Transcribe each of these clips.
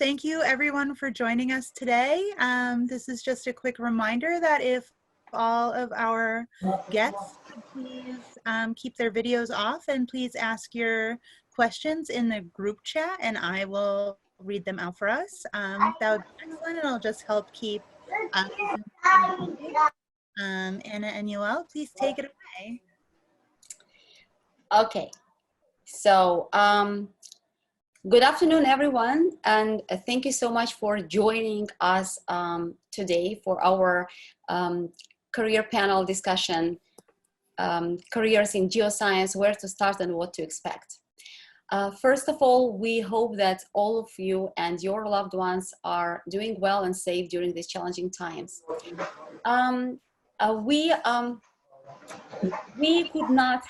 Thank you everyone for joining us today. This is just a quick reminder that if all of our guests could please keep their videos off and please ask your questions in the group chat and I will read them out for us. That would be excellent and it'll just help keep Anna and Yoel, please take it away. Okay, so good afternoon, everyone, and thank you so much for joining us today for our career panel discussion, careers in geoscience, where to start and what to expect. First of all, we hope that all of you and your loved ones are doing well and safe during these challenging times. We could not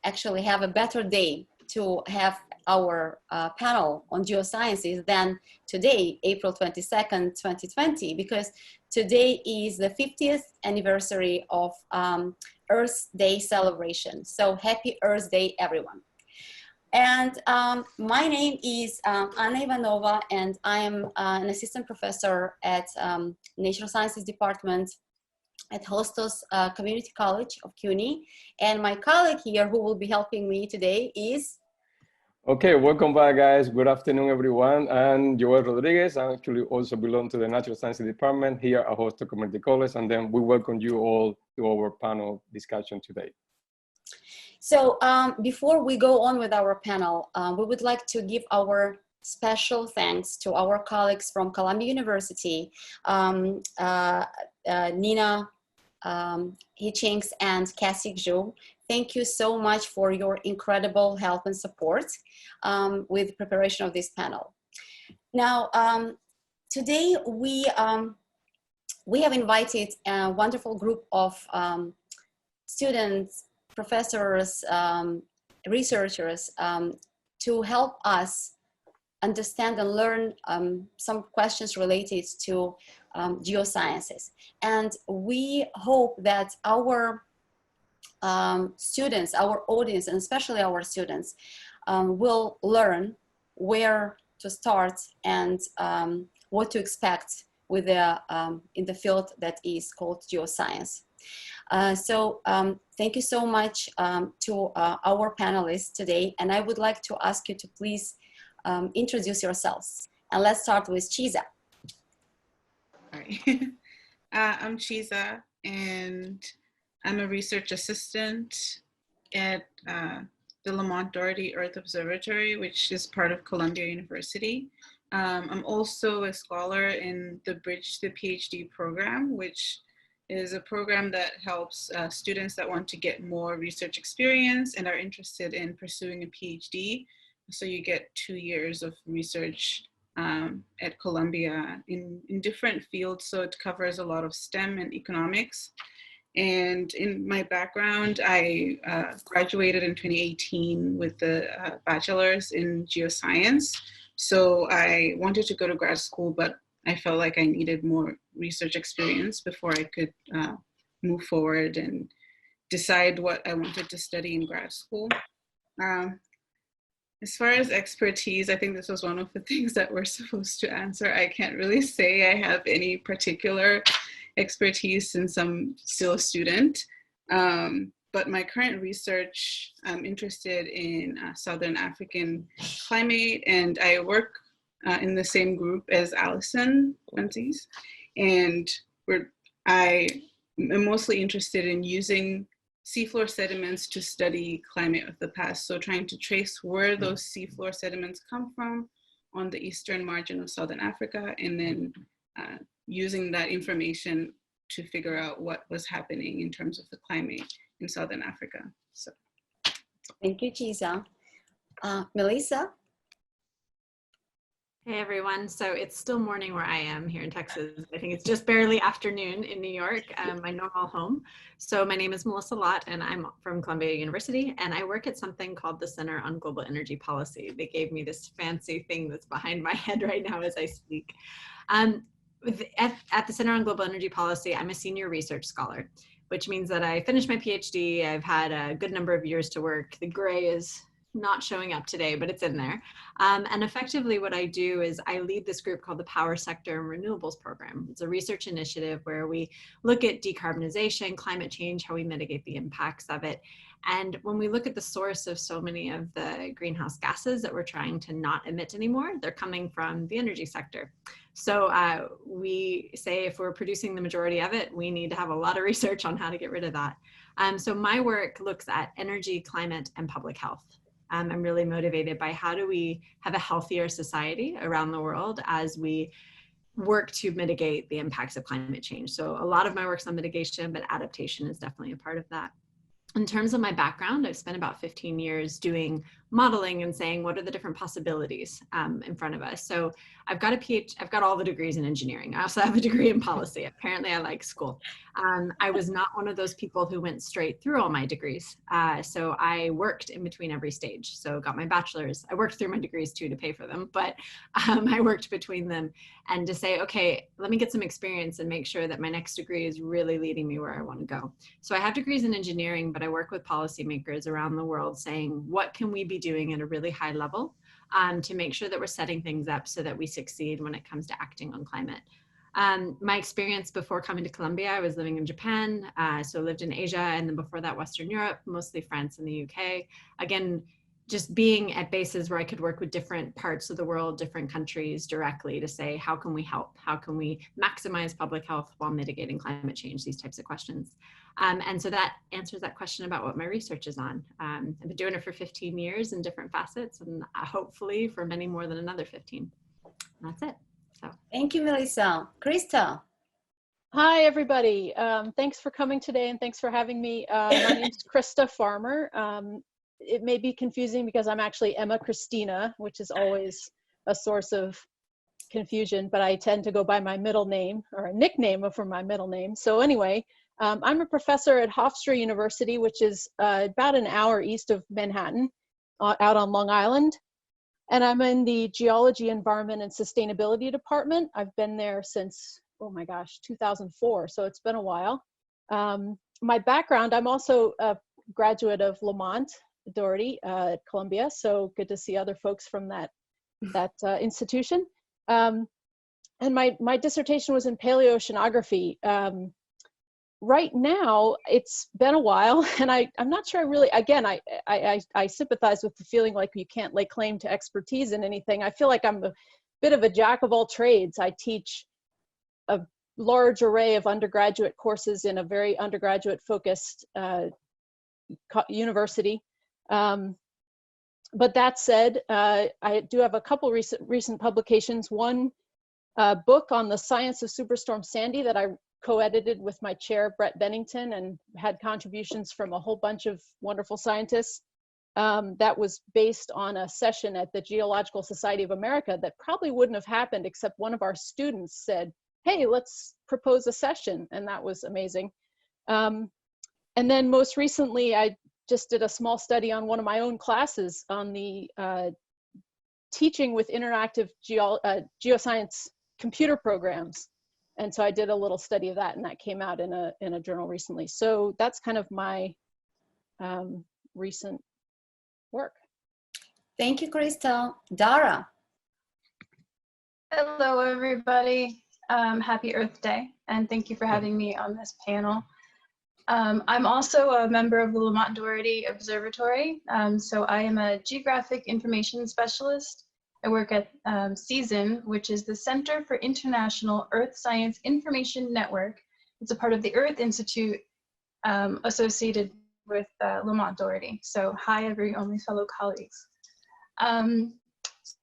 actually have a better day to have our panel on geosciences than today, April 22nd, 2020, because today is the 50th anniversary of Earth Day celebration. So happy Earth Day, everyone. And my name is Anna Ivanova, and I am an assistant professor at Natural Sciences Department at Hostos Community College of CUNY. And my colleague here who will be helping me today is... Okay, welcome back, guys. Good afternoon, everyone. I'm Yoel Rodriguez. I actually also belong to the Natural Sciences Department here at Hostos Community College. And then we welcome you all to our panel discussion today. So before we go on with our panel, we would like to give our special thanks to our colleagues from Columbia University, Nina Hitchings and Cassie Zhu. Thank you so much for your incredible help and support with preparation of this panel. Now, today we have invited a wonderful group of students, professors, researchers to help us understand and learn some questions related to geosciences. And we hope that our students, our audience, and especially our students, will learn where to start and what to expect with in the field that is called geoscience. So thank you so much to our panelists today, and I would like to ask you to please introduce yourselves. And let's start with Chiza. All right. I'm Chiza, and I'm a research assistant at the Lamont-Doherty Earth Observatory, which is part of Columbia University. I'm also a scholar in the Bridge to PhD program, which is a program that helps students that want to get more research experience and are interested in pursuing a PhD. So you get 2 years of research at Columbia in different fields. So it covers a lot of STEM and economics. And in my background, I graduated in 2018 with the bachelor's in geoscience. So I wanted to go to grad school, but I felt like I needed more research experience before I could move forward and decide what I wanted to study in grad school. As far as expertise, I think this was one of the things that we're supposed to answer. I can't really say I have any particular expertise since I'm still a student. But my current research, I'm interested in Southern African climate, and I work in the same group as Allison, Franzese. And I am mostly interested in using seafloor sediments to study climate of the past. So trying to trace where those seafloor sediments come from on the eastern margin of Southern Africa, and then using that information to figure out what was happening in terms of the climate in Southern Africa. So. Thank you, Chiza. Melissa? Hey everyone, so it's still morning where I am here in Texas. I think it's just barely afternoon in New York, my normal home. So my name is Melissa Lott and I'm from Columbia University, and I work at something called the Center on Global Energy Policy. They gave me this fancy thing that's behind my head right now as I speak. At the Center on Global Energy Policy, I'm a senior research scholar, which means that I finished my PhD. I've had a good number of years to work. The gray is not showing up today, but it's in there. And effectively what I do is I lead this group called the Power Sector and Renewables Program. It's a research initiative where we look at decarbonization, climate change, how we mitigate the impacts of it. And when we look at the source of so many of the greenhouse gases that we're trying to not emit anymore, they're coming from the energy sector. So we say if we're producing the majority of it, we need to have a lot of research on how to get rid of that. So my work looks at energy, climate, and public health. I'm really motivated by how do we have a healthier society around the world as we work to mitigate the impacts of climate change. So a lot of my work's on mitigation, but adaptation is definitely a part of that. In terms of my background, I've spent about 15 years doing modeling and saying, what are the different possibilities in front of us? So I've got a PhD, I've got all the degrees in engineering. I also have a degree in policy. Apparently I like school. I was not one of those people who went straight through all my degrees. So I worked in between every stage. So got my bachelor's. I worked through my degrees too to pay for them, but I worked between them and to say, okay, let me get some experience and make sure that my next degree is really leading me where I want to go. So I have degrees in engineering, but I work with policymakers around the world saying, what can we be doing at a really high level to make sure that we're setting things up so that we succeed when it comes to acting on climate. My experience before coming to Columbia, I was living in Japan, so lived in Asia, and then before that, Western Europe, mostly France and the UK. Again, just being at bases where I could work with different parts of the world, different countries directly to say, how can we help? How can we maximize public health while mitigating climate change? These types of questions. And so that answers that question about what my research is on. I've been doing it for 15 years in different facets, and hopefully for many more than another 15. And that's it. So thank you, Melissa. Christa. Hi, everybody. Thanks for coming today, and thanks for having me. My name's Christa Farmer. It may be confusing because I'm actually Emma Christina, which is always a source of confusion, but I tend to go by my middle name, or a nickname for my middle name. So anyway, I'm a professor at Hofstra University, which is about an hour east of Manhattan, out on Long Island. And I'm in the Geology, Environment, and Sustainability Department. I've been there since, oh my gosh, 2004, so it's been a while. My background, I'm also a graduate of Lamont-Doherty at Columbia, so good to see other folks from that institution. And my dissertation was in paleoceanography. Right now, it's been a while, and I'm not sure I really, again, I sympathize with the feeling like you can't lay claim to expertise in anything. I feel like I'm a bit of a jack of all trades. I teach a large array of undergraduate courses in a very undergraduate focused university. But that said, I do have a couple recent publications. One book on the science of Superstorm Sandy that I co-edited with my chair, Brett Bennington, and had contributions from a whole bunch of wonderful scientists. That was based on a session at the Geological Society of America that probably wouldn't have happened except one of our students said, hey, let's propose a session, and that was amazing. And then most recently, I just did a small study on one of my own classes on the teaching with interactive geoscience computer programs. And so I did a little study of that, and that came out in a journal recently. So that's kind of my recent work. Thank you, Christa. Dara. Hello, everybody. Happy Earth Day, and thank you for having me on this panel. I'm also a member of the Lamont-Doherty Observatory. So I am a geographic information specialist. I work at CEASIN, which is the Center for International Earth Science Information Network. It's a part of the Earth Institute associated with Lamont-Doherty. So hi, all my fellow colleagues.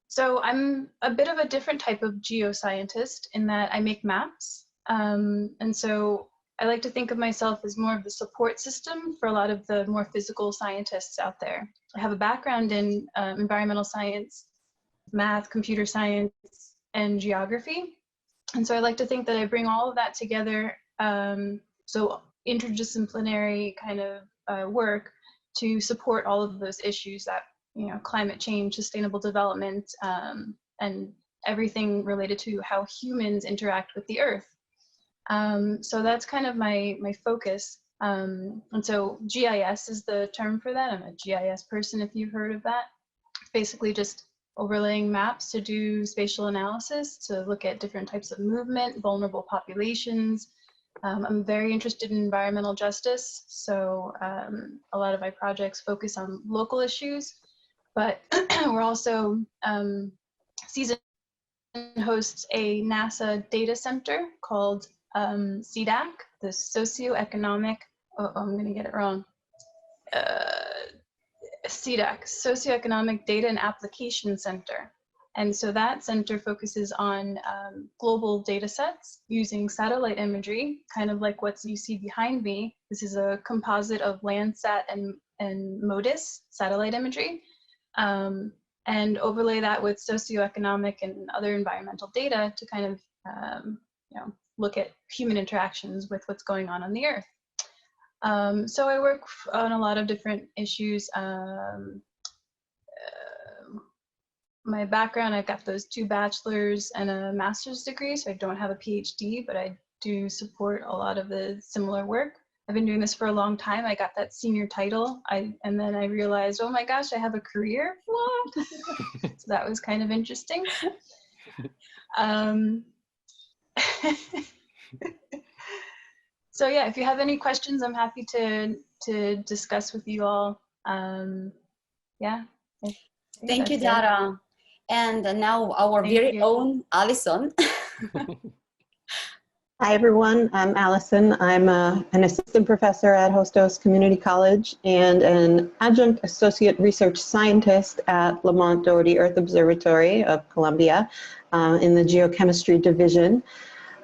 So I'm a bit of a different type of geoscientist in that I make maps. And so I like to think of myself as more of the support system for a lot of the more physical scientists out there. I have a background in environmental science, math, computer science, and geography. And so I like to think that I bring all of that together, so interdisciplinary kind of work to support all of those issues that, you know, climate change, sustainable development, and everything related to how humans interact with the earth. So that's kind of my focus. And so GIS is the term for that. I'm a GIS person, if you've heard of that. Basically just overlaying maps to do spatial analysis, to look at different types of movement, vulnerable populations. I'm very interested in environmental justice, so a lot of my projects focus on local issues, but we're also, Season hosts a NASA data center called CDAC, the Socioeconomic, I'm gonna get it wrong, CDAC, Socioeconomic Data and Application Center. And so that center focuses on global data sets using satellite imagery, kind of like what you see behind me. This is a composite of Landsat and MODIS satellite imagery, and overlay that with socioeconomic and other environmental data to kind of you know, look at human interactions with what's going on the Earth. So I work on a lot of different issues. My background, I've got those 2 bachelor's and a master's degree, so I don't have a PhD, but I do support a lot of the similar work. I've been doing this for a long time. I got that senior title, and then I realized, oh my gosh, I have a career? What? So that was kind of interesting. So yeah, if you have any questions, I'm happy to discuss with you all. Yeah. Thank you, Dara. And now our very own Allison. Hi, everyone. I'm Allison. I'm an assistant professor at Hostos Community College and an adjunct associate research scientist at Lamont-Doherty Earth Observatory of Columbia in the geochemistry division.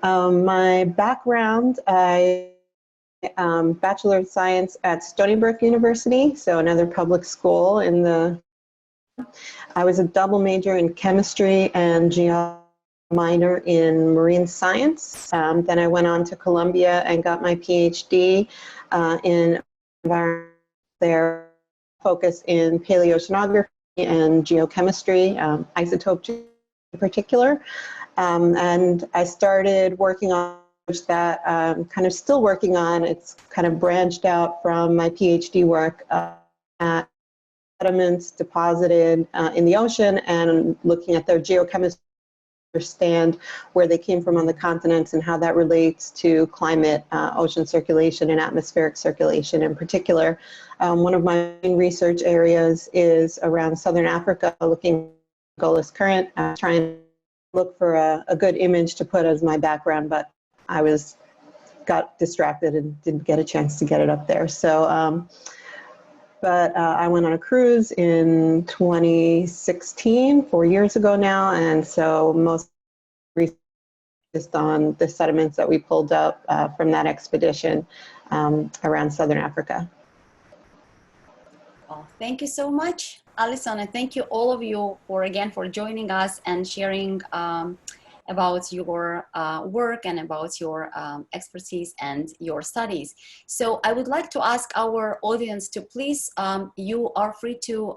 My background, I Bachelor of Science at Stony Brook University, so another public school in the, I was a double major in chemistry and minor in marine science. Then I went on to Columbia and got my PhD in environment there, focus in paleoceanography and geochemistry, isotope in particular. And I started working on that, kind of still working on. It's kind of branched out from my PhD work at sediments deposited in the ocean and looking at their geochemistry, understand where they came from on the continents and how that relates to climate, ocean circulation and atmospheric circulation in particular. One of my main research areas is around Southern Africa, looking at Golis Current, trying to look for a good image to put as my background, but I got distracted and didn't get a chance to get it up there. So, but I went on a cruise in 2016, 4 years ago now, and so most research is on the sediments that we pulled up from that expedition around Southern Africa. Well, thank you so much, Allison, and thank you all of you for joining us and sharing about your work and about your expertise and your studies. So I would like to ask our audience to please, you are free to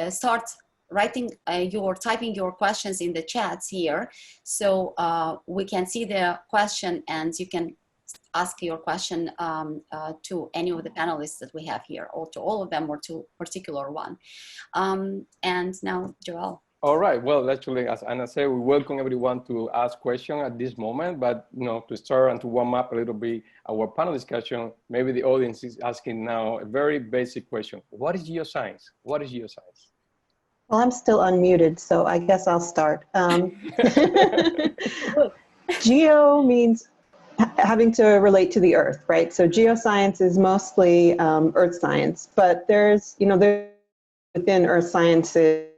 start writing typing your questions in the chats here. So we can see the question and you can ask your question to any of the panelists that we have here, or to all of them, or to a particular one. And now, Yoel. All right. Well, actually, as Anna said, we welcome everyone to ask questions at this moment. But to start and to warm up a little bit our panel discussion, maybe the audience is asking now a very basic question: what is geoscience? What is geoscience? Well, I'm still unmuted, so I guess I'll start. Geo means having to relate to the Earth, right? So geoscience is mostly Earth science, but there's within Earth sciences,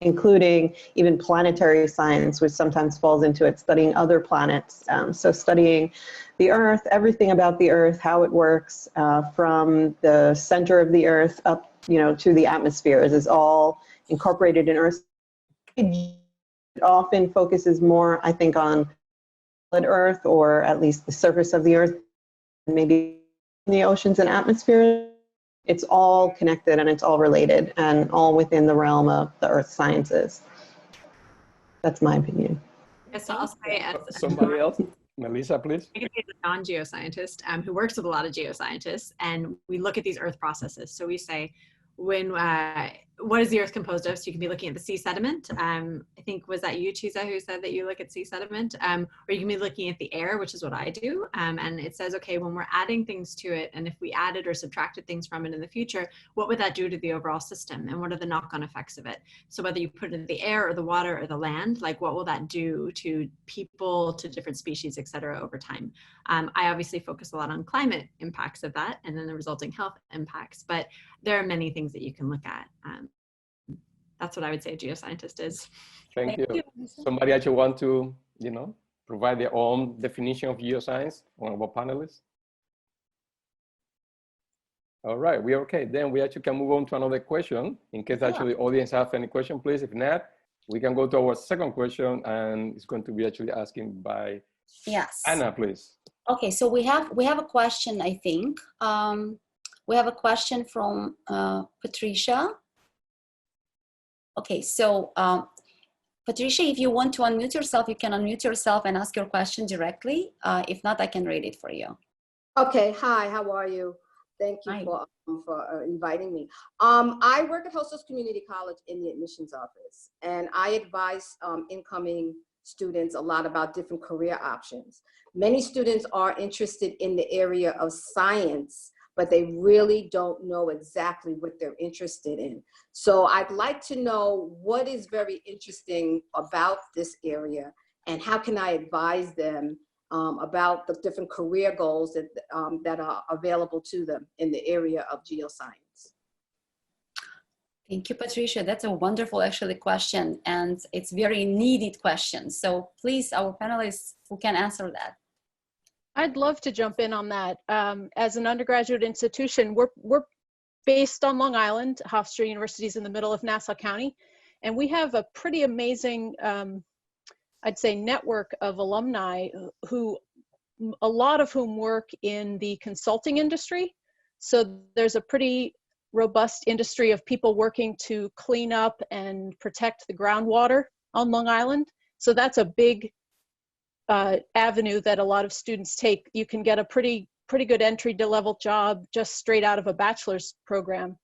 including even planetary science, which sometimes falls into it, studying other planets. So studying the Earth, everything about the Earth, how it works from the center of the Earth up, to the atmospheres is all incorporated in Earth. It often focuses more, I think, on Earth, or at least the surface of the Earth, maybe the oceans and atmosphere. It's all connected and it's all related and all within the realm of the Earth sciences. That's my opinion. Yes, so I'll say Somebody else? Melissa, please. I can say a non-geoscientist who works with a lot of geoscientists, and we look at these earth processes. So we say, what is the earth composed of? So you can be looking at the sea sediment. I think, was that you, Chisa, who said that you look at sea sediment? Or you can be looking at the air, which is what I do. And it says, okay, when we're adding things to it, and if we added or subtracted things from it in the future, what would that do to the overall system? And what are the knock-on effects of it? So whether you put it in the air or the water or the land, like what will that do to people, to different species, et cetera, over time? I obviously focus a lot on climate impacts of that and then the resulting health impacts, but there are many things that you can look at. That's what I would say a geoscientist is. Thank you. Somebody actually want to, provide their own definition of geoscience, one of our panelists? All right, we are okay. Then we actually can move on to another question. In case actually the audience have any question, please. If not, we can go to our second question, and it's going to be actually asking by Anna, please. Okay, so we have a question, I think. We have a question from Patricia. Okay, so Patricia, if you want to unmute yourself, you can unmute yourself and ask your question directly. If not, I can read it for you. Okay, hi, how are you? Thank you for inviting me. I work at Hostos Community College in the admissions office, and I advise incoming students a lot about different career options. Many students are interested in the area of science, but they really don't know exactly what they're interested in. So I'd like to know what is very interesting about this area, and how can I advise them about the different career goals that are available to them in the area of geoscience. Thank you, Patricia. That's a wonderful, actually, question, and it's very needed question. So please, our panelists who can answer that. I'd love to jump in on that. As an undergraduate institution, we're based on Long Island. Hofstra University is in the middle of Nassau County, and we have a pretty amazing, I'd say, network of alumni who, a lot of whom work in the consulting industry. So there's a pretty robust industry of people working to clean up and protect the groundwater on Long Island. So that's a big avenue that a lot of students take. You can get a pretty good entry-level job just straight out of a bachelor's program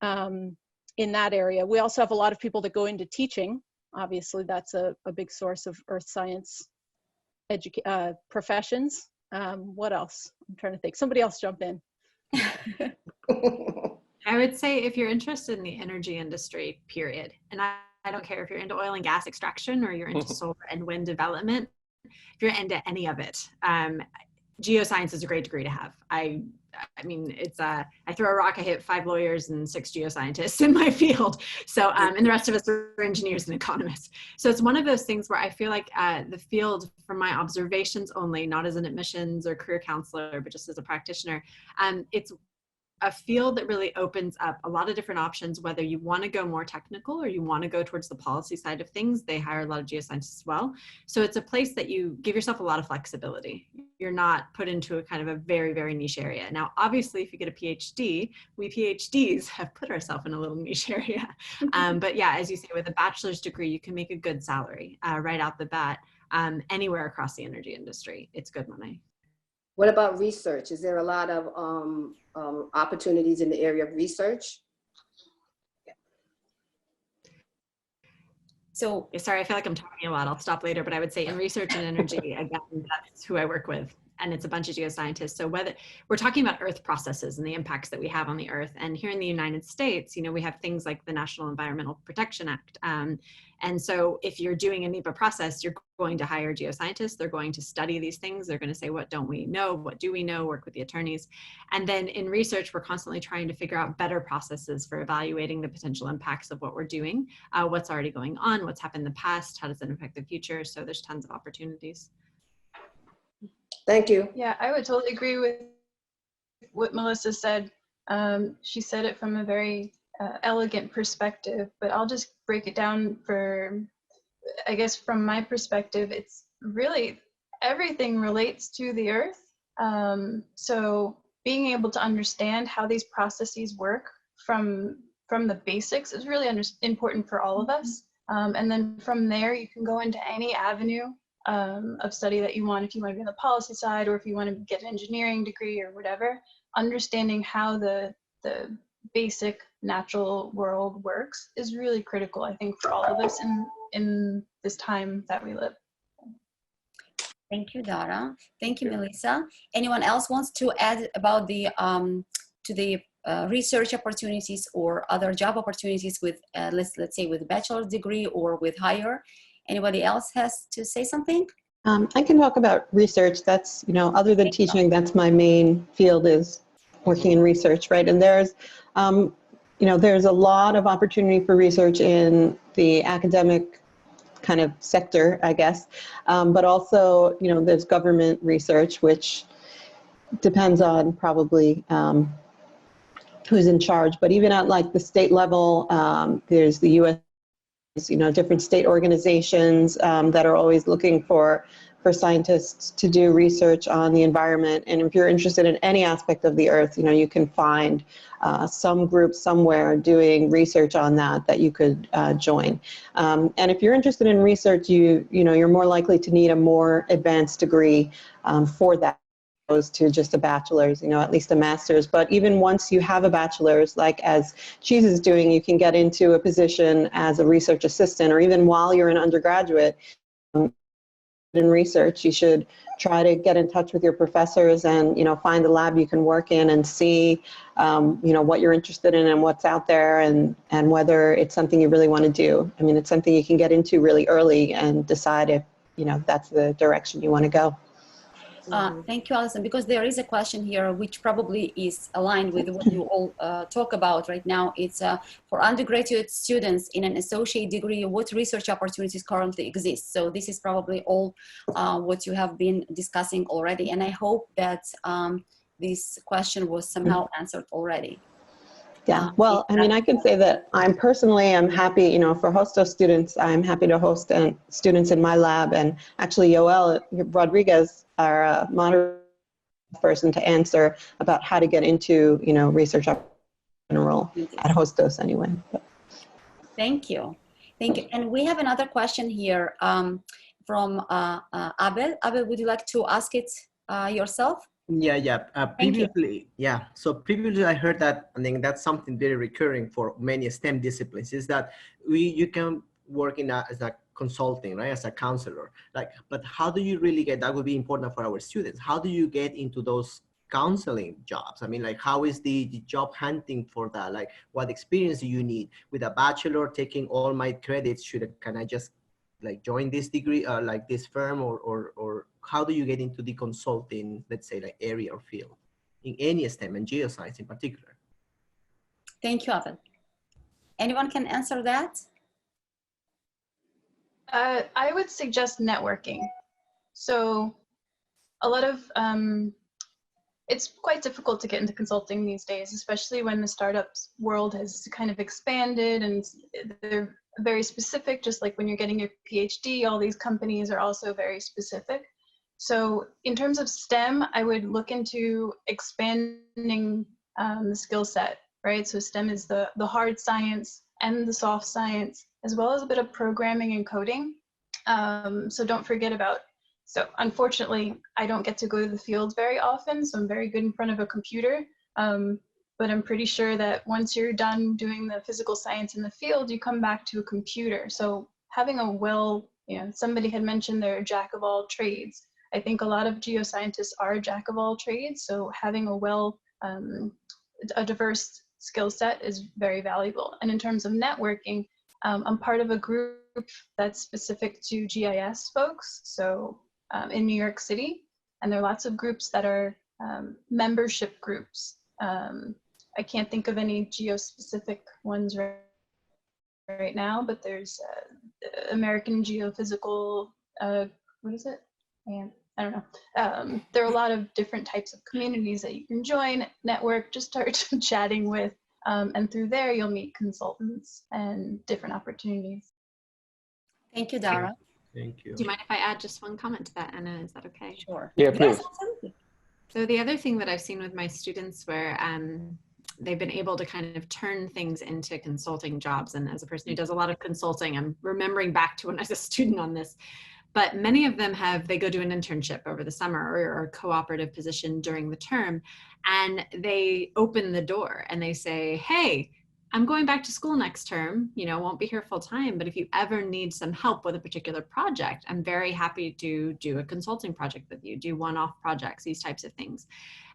in that area. We also have a lot of people that go into teaching. Obviously, that's a big source of earth science professions. What else? I'm trying to think. Somebody else jump in. I would say if you're interested in the energy industry, period, and I don't care if you're into oil and gas extraction or you're into solar and wind development, if you're into any of it, geoscience is a great degree to have. I mean, it's I throw a rock, I hit 5 lawyers and 6 geoscientists in my field. So, and the rest of us are engineers and economists. So it's one of those things where I feel like the field, from my observations only, not as an admissions or career counselor, but just as a practitioner, it's a field that really opens up a lot of different options, whether you want to go more technical or you want to go towards the policy side of things. They hire a lot of geoscientists as well. So it's a place that you give yourself a lot of flexibility. You're not put into a kind of a very, very niche area. Now, obviously, if you get a PhD, we PhDs have put ourselves in a little niche area. But yeah, as you say, with a bachelor's degree, you can make a good salary right out the bat anywhere across the energy industry. It's good money. What about research? Is there a lot of opportunities in the area of research? So, sorry, I feel like I'm talking a lot. I'll stop later, but I would say in research and energy, again, that's who I work with. And it's a bunch of geoscientists. So whether we're talking about earth processes and the impacts that we have on the earth, and here in the United States, we have things like the National Environmental Protection Act. And so if you're doing a NEPA process, you're going to hire geoscientists. They're going to study these things. They're going to say, what don't we know? What do we know? Work with the attorneys. And then in research, we're constantly trying to figure out better processes for evaluating the potential impacts of what we're doing, what's already going on, what's happened in the past, how does it affect the future? So there's tons of opportunities. Thank you. Yeah, I would totally agree with what Melissa said. She said it from a very elegant perspective, but I'll just break it down for, I guess, from my perspective, it's really everything relates to the earth. So being able to understand how these processes work from the basics is really important for all of us. And then from there, you can go into any avenue of study that you want, if you want to be on the policy side or if you want to get an engineering degree or whatever, understanding how the basic natural world works is really critical, I think, for all of us in this time that we live. Thank you, Dara. Thank you, Melissa. Anyone else wants to add about the research opportunities or other job opportunities with, let's say, with a bachelor's degree or with higher? Anybody else has to say something? I can talk about research. That's, other than teaching, that's my main field, is working in research, right? And there's, there's a lot of opportunity for research in the academic kind of sector, I guess. But also, there's government research, which depends on probably who's in charge. But even at like the state level, there's the U.S., different state organizations that are always looking for scientists to do research on the environment. And if you're interested in any aspect of the earth, you can find some group somewhere doing research on that you could join. And if you're interested in research, you're more likely to need a more advanced degree for that, opposed to just a bachelor's, at least a master's. But even once you have a bachelor's, like as Cheese is doing, you can get into a position as a research assistant, or even while you're an undergraduate in research, you should try to get in touch with your professors and, find a lab you can work in and see, what you're interested in and what's out there, and whether it's something you really want to do. I mean, it's something you can get into really early and decide if, that's the direction you want to go. Thank you, Allison, because there is a question here which probably is aligned with what you all talk about right now. It's for undergraduate students in an associate degree, what research opportunities currently exist? So this is probably all what you have been discussing already. And I hope that this question was somehow answered already. Yeah, well, I mean, I can say that I'm happy, for Hostos students, I'm happy to host students in my lab. And actually, Yoel Rodriguez, our moderator person, to answer about how to get into, research in general at Hostos anyway. Thank you. Thank you. And we have another question here from Abel. Abel, would you like to ask it yourself? Previously, so previously I heard that, I think that's something very recurring for many STEM disciplines, is that you can work as a consulting, right, as a counselor, but how do you really get, that would be important for our students, how do you get into those counseling jobs? I mean, how is the job hunting for that? What experience do you need? With a bachelor, taking all my credits, can I just join this degree, this firm, or how do you get into the consulting, let's say, area or field in any STEM and geoscience in particular? Thank you, Abel. Anyone can answer that? I would suggest networking. So a lot of, it's quite difficult to get into consulting these days, especially when the startups world has kind of expanded and they're very specific, just like when you're getting your PhD, all these companies are also very specific. So in terms of STEM, I would look into expanding the skill set, right? So STEM is the hard science and the soft science, as well as a bit of programming and coding. So don't forget about, so unfortunately, I don't get to go to the field very often, so I'm very good in front of a computer. But I'm pretty sure that once you're done doing the physical science in the field, you come back to a computer. So having a somebody had mentioned they're a jack of all trades. I think a lot of geoscientists are a jack of all trades. So having a diverse skill set is very valuable. And in terms of networking, I'm part of a group that's specific to GIS folks. So in New York City, and there are lots of groups that are membership groups. I can't think of any geo-specific ones right now, but there's American Geophysical, what is it? And I don't know. There are a lot of different types of communities that you can join, network, just start chatting with, and through there you'll meet consultants and different opportunities. Thank you, Dara. Thank you. Do you mind if I add just one comment to that, Anna? Is that okay? Sure. Yeah, please. Yes, absolutely. So the other thing that I've seen with my students where they've been able to kind of turn things into consulting jobs. And as a person who does a lot of consulting, I'm remembering back to when I was a student on this. but many of them they go do an internship over the summer or a cooperative position during the term, and they open the door and they say, hey, I'm going back to school next term, won't be here full time, but if you ever need some help with a particular project, I'm very happy to do a consulting project with you, do one-off projects, these types of things.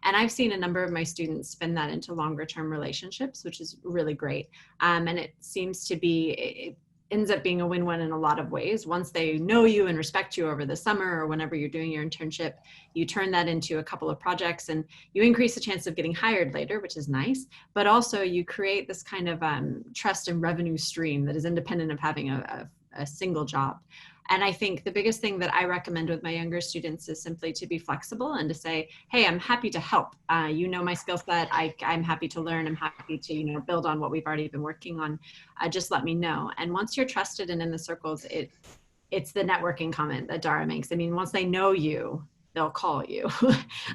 And I've seen a number of my students spin that into longer term relationships, which is really great. And it seems to be, it ends up being a win-win in a lot of ways. Once they know you and respect you over the summer or whenever you're doing your internship, you turn that into a couple of projects and you increase the chance of getting hired later, which is nice, but also you create this kind of trust and revenue stream that is independent of having a single job. And I think the biggest thing that I recommend with my younger students is simply to be flexible and to say, hey, I'm happy to help. My skill set, I'm happy to learn. I'm happy to, build on what we've already been working on. Just let me know. And once you're trusted and in the circles, it's the networking comment that Dara makes. I mean, once they know you, they'll call you.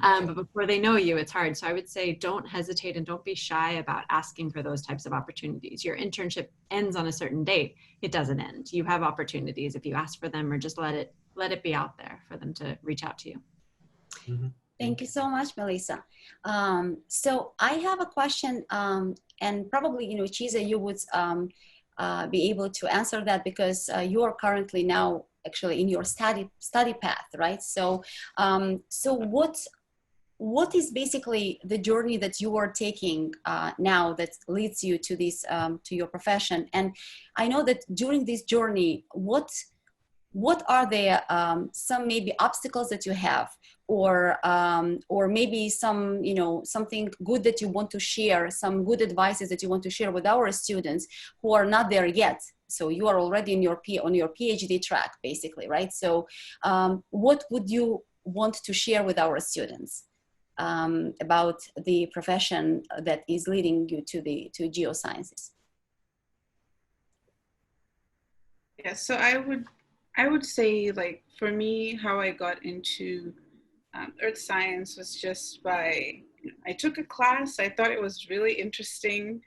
But before they know you, it's hard. So I would say don't hesitate and don't be shy about asking for those types of opportunities. Your internship ends on a certain date. It doesn't end. You have opportunities if you ask for them, or just let it be out there for them to reach out to you. Mm-hmm. Thank you so much, Melissa. So I have a question, and probably, Chiza, you would be able to answer that because you are currently now actually in your study path, right? So, what is basically the journey that you are taking now that leads you to this to your profession? And I know that during this journey, what are the some maybe obstacles that you have, or maybe some something good that you want to share, some good advices that you want to share with our students who are not there yet? So you are already on your PhD track, basically, right? So what would you want to share with our students about the profession that is leading you to geosciences? Yeah, so I would say, like, for me, how I got into earth science was just by, I took a class, I thought it was really interesting,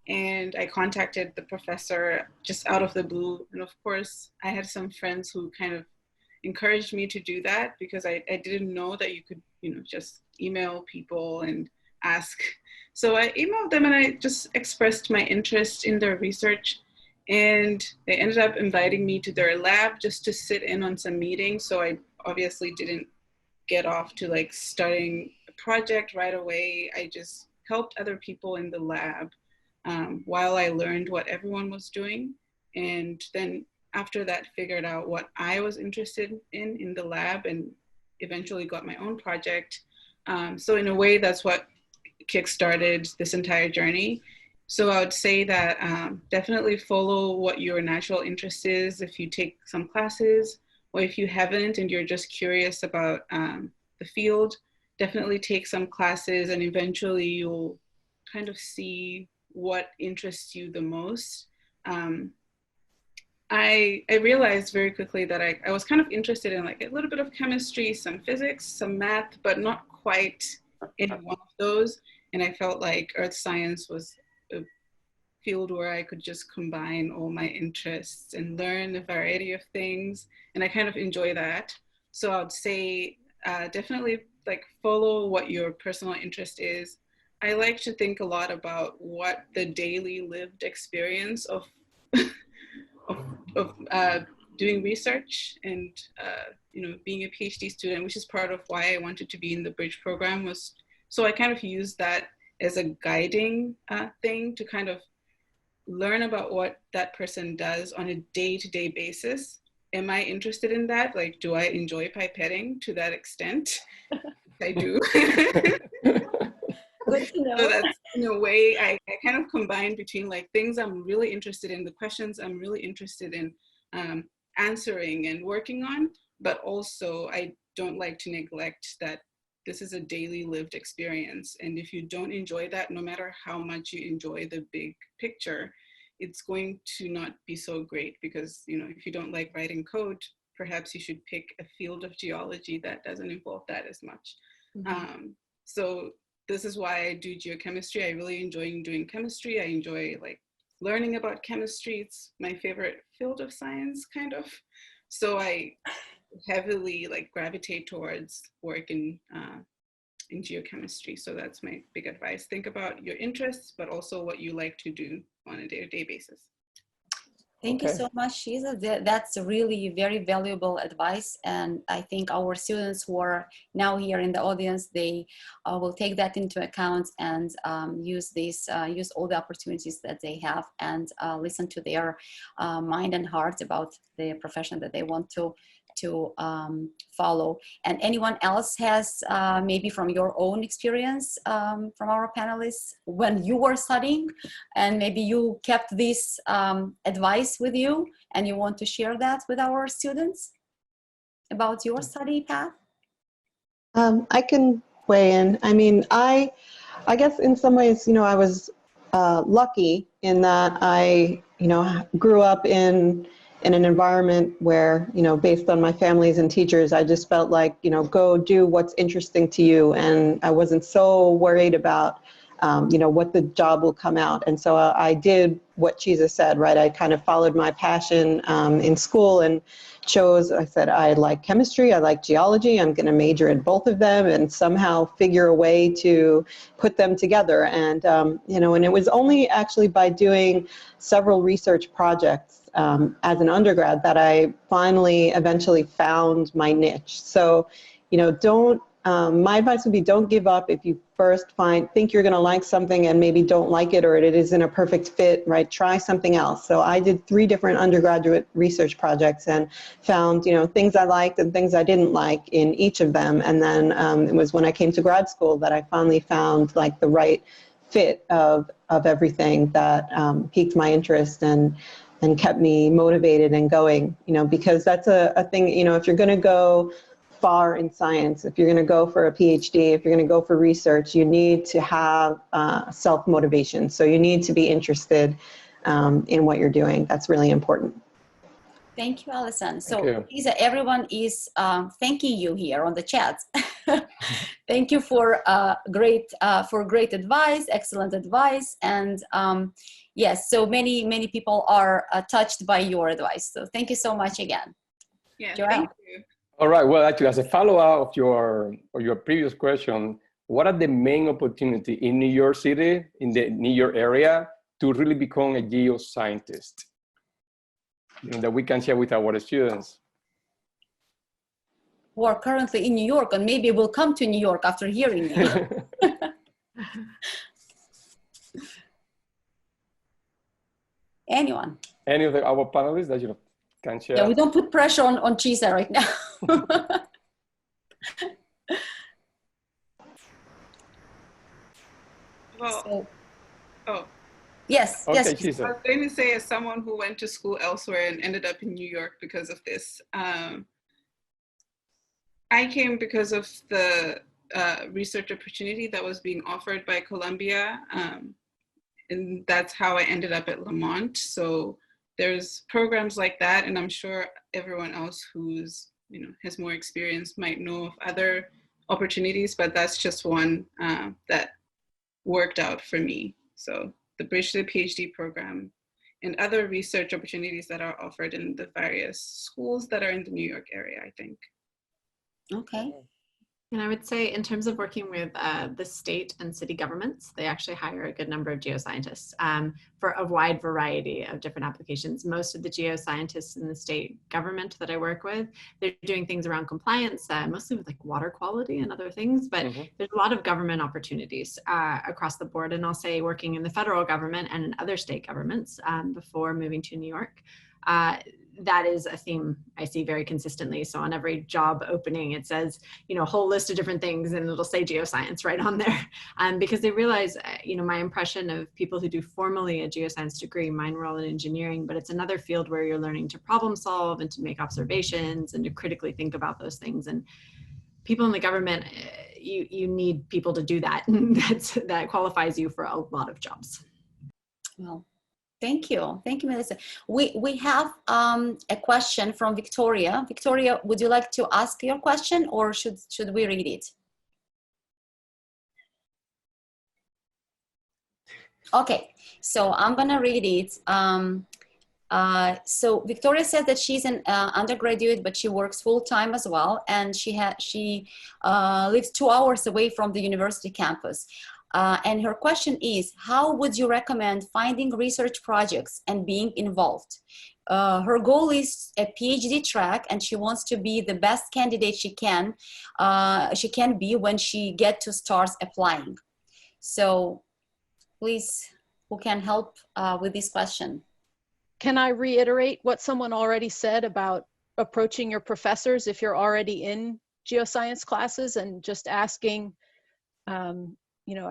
and I contacted the professor just out of the blue. And of course, I had some friends who kind of encouraged me to do that because I didn't know that you could, just email people and ask. So I emailed them and I just expressed my interest in their research. And they ended up inviting me to their lab just to sit in on some meetings. So I obviously didn't get off to like starting a project right away. I just helped other people in the lab while I learned what everyone was doing. And then after that, figured out what I was interested in the lab, and eventually got my own project. So in a way, that's what kickstarted this entire journey. So I would say that definitely follow what your natural interest is if you take some classes, or if you haven't and you're just curious about the field, definitely take some classes and eventually you'll kind of see what interests you the most. I realized very quickly that I was kind of interested in like a little bit of chemistry, some physics, some math, but not quite in one of those. And I felt like earth science was a field where I could just combine all my interests and learn a variety of things. And I kind of enjoy that. So I would say definitely like follow what your personal interest is. I like to think a lot about what the daily lived experience of doing research and being a PhD student, which is part of why I wanted to be in the bridge program, was so I kind of used that as a guiding thing to kind of learn about what that person does on a day-to-day basis. Am I interested in that? Like, do I enjoy pipetting to that extent? I do. Good to know. So that's, in a way, I kind of combine between like things I'm really interested in, the questions I'm really interested in answering and working on, but also I don't like to neglect that this is a daily lived experience. And if you don't enjoy that, no matter how much you enjoy the big picture, it's going to not be so great because, if you don't like writing code, perhaps you should pick a field of geology that doesn't involve that as much. Mm-hmm. So this is why I do geochemistry. I really enjoy doing chemistry. I enjoy like learning about chemistry. It's my favorite field of science, kind of. So I heavily like gravitate towards work in geochemistry. So that's my big advice. Think about your interests, but also what you like to do on a day-to-day basis. Thank you so much, Shiza. That's really very valuable advice. And I think our students who are now here in the audience, they will take that into account and use all the opportunities that they have and listen to their mind and heart about the profession that they want to follow. And anyone else has maybe from your own experience from our panelists when you were studying and maybe you kept this advice with you and you want to share that with our students about your study path? I can weigh in. I mean, I guess in some ways, I was lucky in that I, grew up in an environment where, based on my families and teachers, I just felt like, go do what's interesting to you. And I wasn't so worried about, what the job will come out. And so I did what Chiza said, right? I kind of followed my passion in school and I said, I like chemistry, I like geology, I'm going to major in both of them and somehow figure a way to put them together. And, and it was only actually by doing several research projects as an undergrad that I finally eventually found my niche. So, my advice would be don't give up if you first think you're going to like something and maybe don't like it or it isn't a perfect fit, right? Try something else. So I did 3 different undergraduate research projects and found, things I liked and things I didn't like in each of them. And then it was when I came to grad school that I finally found like the right fit of everything that piqued my interest and kept me motivated and going, because that's a thing, if you're going to go far in science, if you're going to go for a PhD, if you're going to go for research, you need to have self-motivation. So you need to be interested in what you're doing. That's really important. Thank you, Allison. So Lisa, everyone is thanking you here on the chat. Thank you for great advice, excellent advice. And yes, so many people are touched by your advice. So thank you so much again. Yeah, Joel. thank you. All right. Well, actually, as a follow-up of your previous question, what are the main opportunity in New York City, in the New York area, to really become a geoscientist that we can share with our students? Who are currently in New York and maybe will come to New York after hearing me. Anyone? Any of our panelists that can share? Yeah, we don't put pressure on Chisa right now. Well, yes, okay, yes. Chisa. I was going to say, as someone who went to school elsewhere and ended up in New York because of this, I came because of the research opportunity that was being offered by Columbia, and that's how I ended up at Lamont. So there's programs like that, and I'm sure everyone else who's has more experience might know of other opportunities, but that's just one that worked out for me. So the Bridge to the PhD program and other research opportunities that are offered in the various schools that are in the New York area, I think. Okay. And I would say in terms of working with the state and city governments, they actually hire a good number of geoscientists for a wide variety of different applications. Most of the geoscientists in the state government that I work with, they're doing things around compliance, mostly with like water quality and other things, but there's a lot of government opportunities across the board. And I'll say working in the federal government and in other state governments before moving to New York. That is a theme I see very consistently. So on every job opening, it says, a whole list of different things and it'll say geoscience right on there. Because they realize, my impression of people who do formally a geoscience degree, mine were all in engineering, but it's another field where you're learning to problem solve and to make observations and to critically think about those things. And people in the government, you need people to do that. That qualifies you for a lot of jobs. Well, thank you, Melissa. We have a question from Victoria. Victoria, would you like to ask your question, or should we read it? Okay, so I'm gonna read it. So Victoria said that she's an undergraduate, but she works full-time as well, and she lives 2 hours away from the university campus. And her question is, how would you recommend finding research projects and being involved? Her goal is a PhD track, and she wants to be the best candidate she can be when she gets to start applying. So please, who can help with this question? Can I reiterate what someone already said about approaching your professors if you're already in geoscience classes and just asking, you know,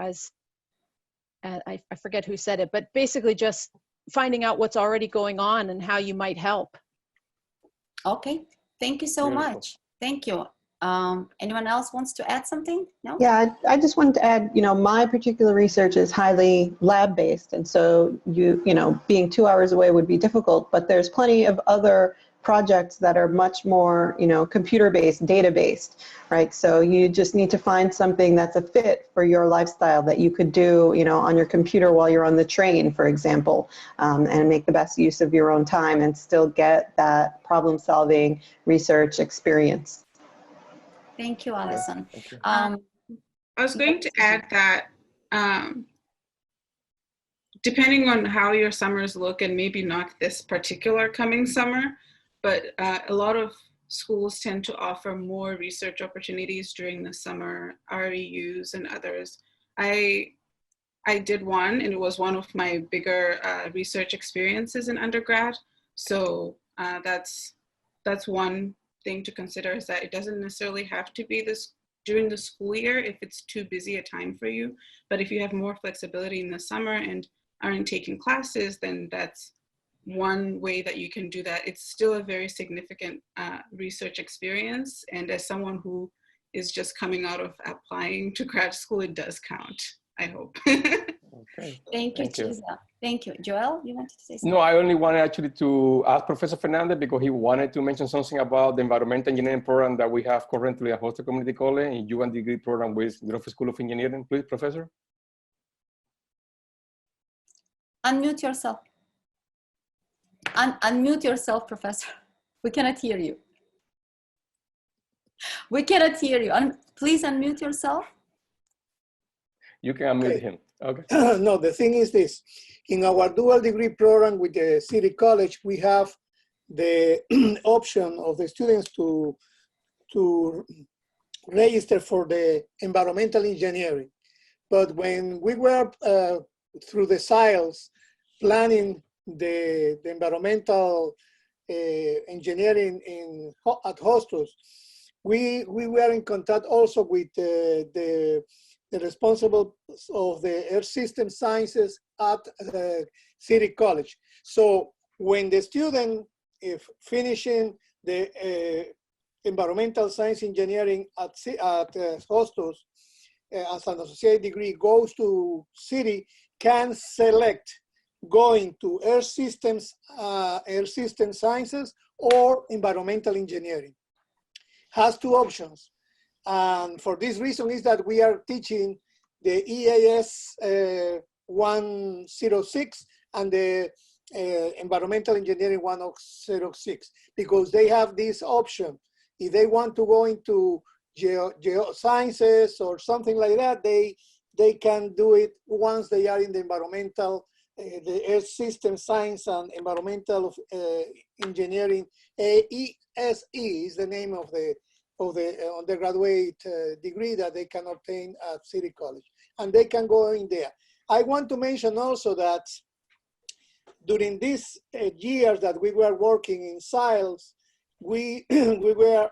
I forget who said it, but basically just finding out what's already going on and how you might help. Okay, thank you so much. Thank you. Anyone else wants to add something? No? Yeah, I just wanted to add, you know, my particular research is highly lab-based, and so you know, being 2 hours away would be difficult, but there's plenty of other projects that are much more, you know, computer-based, data-based, right? So you just need to find something that's a fit for your lifestyle that you could do, you know, on your computer while you're on the train, for example, and make the best use of your own time and still get that problem-solving research experience. Thank you, Allison. Thank you. I was going to add that depending on how your summers look, and maybe not this particular coming summer, but a lot of schools tend to offer more research opportunities during the summer, REUs and others. I did one, and it was one of my bigger research experiences in undergrad. So that's one thing to consider, is that it doesn't necessarily have to be this during the school year if it's too busy a time for you. But if you have more flexibility in the summer and aren't taking classes, then that's one way that you can do that. It's still a very significant research experience. And as someone who is just coming out of applying to grad school, it does count, I hope. Thank Okay. you, Thank you. Chisa. Thank you. Joel, you wanted to say something? No, I only wanted actually to ask Professor Fernandez because he wanted to mention something about the environmental engineering program that we have currently at Hofstra Community College in U1 degree program with the Graduate School of Engineering. Please, Professor. Unmute yourself. Unmute yourself, Professor. We cannot hear you. We cannot hear you. Please unmute yourself. You can unmute him. Okay. No, the thing is this. In our dual degree program with the City College, we have the option of the students to register for the environmental engineering. But when we were through the SILES planning the environmental engineering at Hostos, we were in contact also with the responsible of the Earth System Sciences at City College. So when the student, if finishing the environmental science engineering at Hostos as an associate degree, goes to City, can select going to Earth System Sciences or environmental engineering. Has 2 options. And for this reason is that we are teaching the EAS 106 and the environmental engineering 106, because they have this option. If they want to go into geosciences or something like that, they can do it once they are in the environmental, the Earth System Science and Environmental Engineering. AESE is the name of the undergraduate degree that they can obtain at City College, and they can go in there. I want to mention also that during these years that we were working in SILES, we were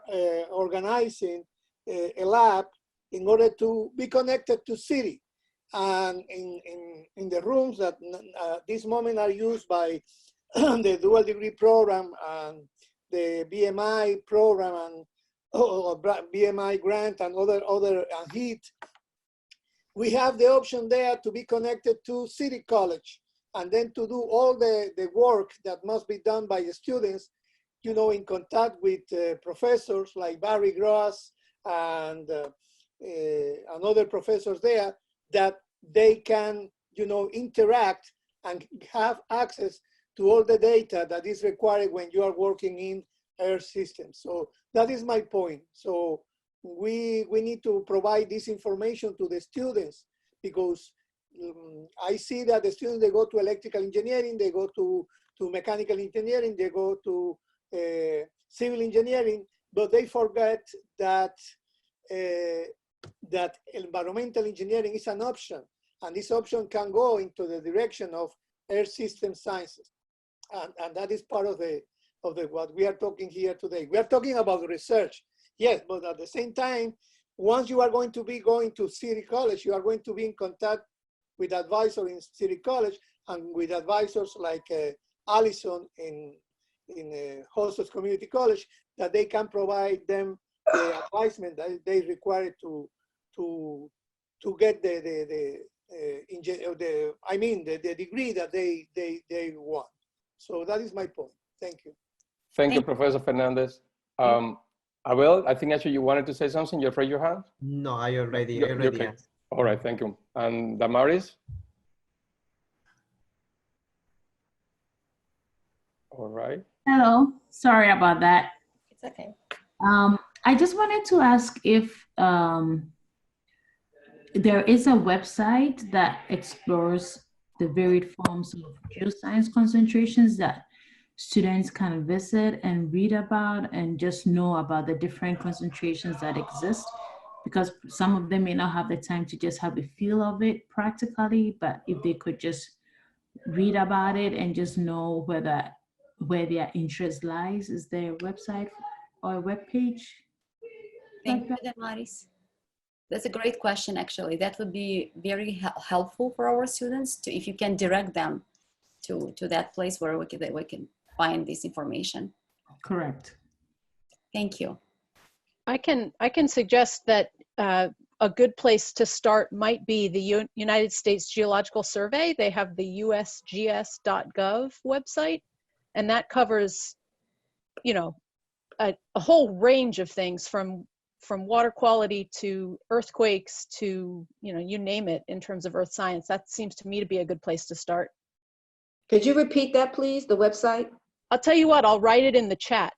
organizing a lab in order to be connected to City, and in the rooms that this moment are used by the dual degree program and the BMI program and BMI grant and other and HEAT, we have the option there to be connected to City College and then to do all the work that must be done by the students, you know, in contact with professors like Barry Gross and other professors there, that they can, you know, interact and have access to all the data that is required when you are working in Earth systems. So that is my point. So we need to provide this information to the students, because I see that the students, they go to electrical engineering, they go to mechanical engineering, they go to civil engineering, but they forget that that environmental engineering is an option, and this option can go into the direction of Earth system sciences, and that is part of the what we are talking here today. We are talking about research, yes, but at the same time, once you are going to be going to City College, you are going to be in contact with advisors in City College and with advisors like Allison in Hostos Community College, that they can provide them the advisement that they require to get the degree that they want. So that is my point. Thank you. Thank you, Professor Fernandez. Abel, I think actually you wanted to say something. You raised your hand? No, I already okay. asked. All right, thank you. And Damaris? All right. Hello, sorry about that. It's okay. I just wanted to ask if there is a website that explores the varied forms of geoscience concentrations that students can visit and read about and just know about the different concentrations that exist, because some of them may not have the time to just have a feel of it practically, but if they could just read about it and just know where their interest lies. Is there a website or a web page? Thank you, Damaris. That's a great question, actually. That would be very helpful for our students to, if you can direct them to that place where we can find this information. Correct. Thank you. I can suggest that a good place to start might be the United States Geological Survey. They have the usgs.gov website, and that covers, you know, a whole range of things from water quality to earthquakes to, you know, you name it in terms of earth science. That seems to me to be a good place to start. Could you repeat that, please, the website? I'll tell you what, I'll write it in the chat.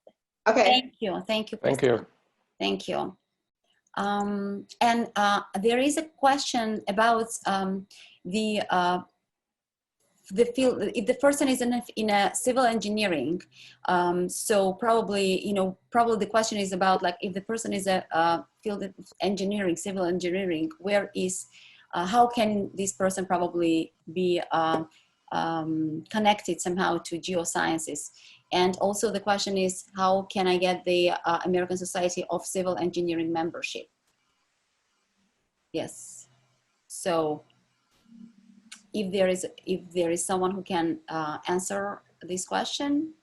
Okay. Thank you. Thank you. Thank you. Thank you. And there is a question about the field. If the person is in a civil engineering, so probably, you know, probably the question is about, like, if the person is a field of engineering, civil engineering, where is, how can this person probably be connected somehow to geosciences? And also the question is, how can I get the American Society of Civil Engineering membership? Yes. So if there is someone who can answer this question.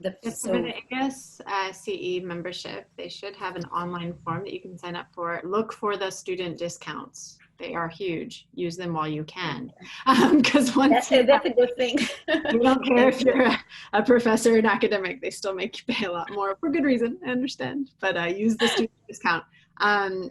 For the ASCE membership, they should have an online form that you can sign up for. Look for the student discounts. They are huge. Use them while you can. Because that's a good thing. You don't care if you're a professor and academic, they still make you pay a lot more for good reason, I understand. But use the student discount.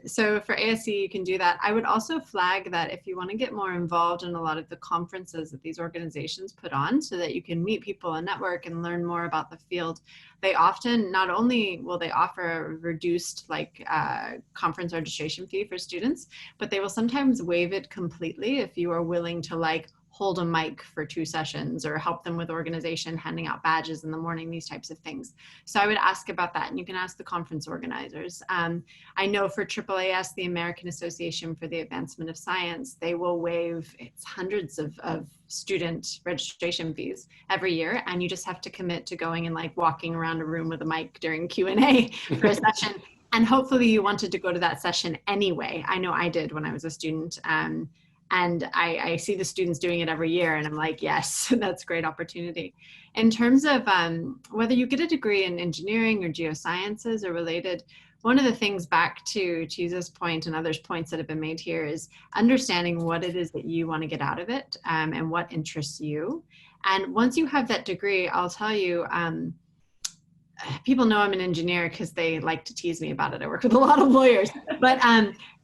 So for ASC, you can do that. I would also flag that if you want to get more involved in a lot of the conferences that these organizations put on so that you can meet people and network and learn more about the field, they often, not only will they offer a reduced conference registration fee for students, but they will sometimes waive it completely if you are willing to hold a mic for 2 sessions or help them with organization, handing out badges in the morning, these types of things. So I would ask about that, and you can ask the conference organizers. I know for AAAS, the American Association for the Advancement of Science, they will waive hundreds of student registration fees every year, and you just have to commit to going and walking around a room with a mic during Q&A for a session. And hopefully you wanted to go to that session anyway. I know I did when I was a student. And I see the students doing it every year, and I'm like, yes, that's a great opportunity. In terms of whether you get a degree in engineering or geosciences or related, one of the things, back to Chiza's point and others' points that have been made here, is understanding what it is that you want to get out of it and what interests you. And once you have that degree, I'll tell you, people know I'm an engineer because they like to tease me about it. I work with a lot of lawyers, but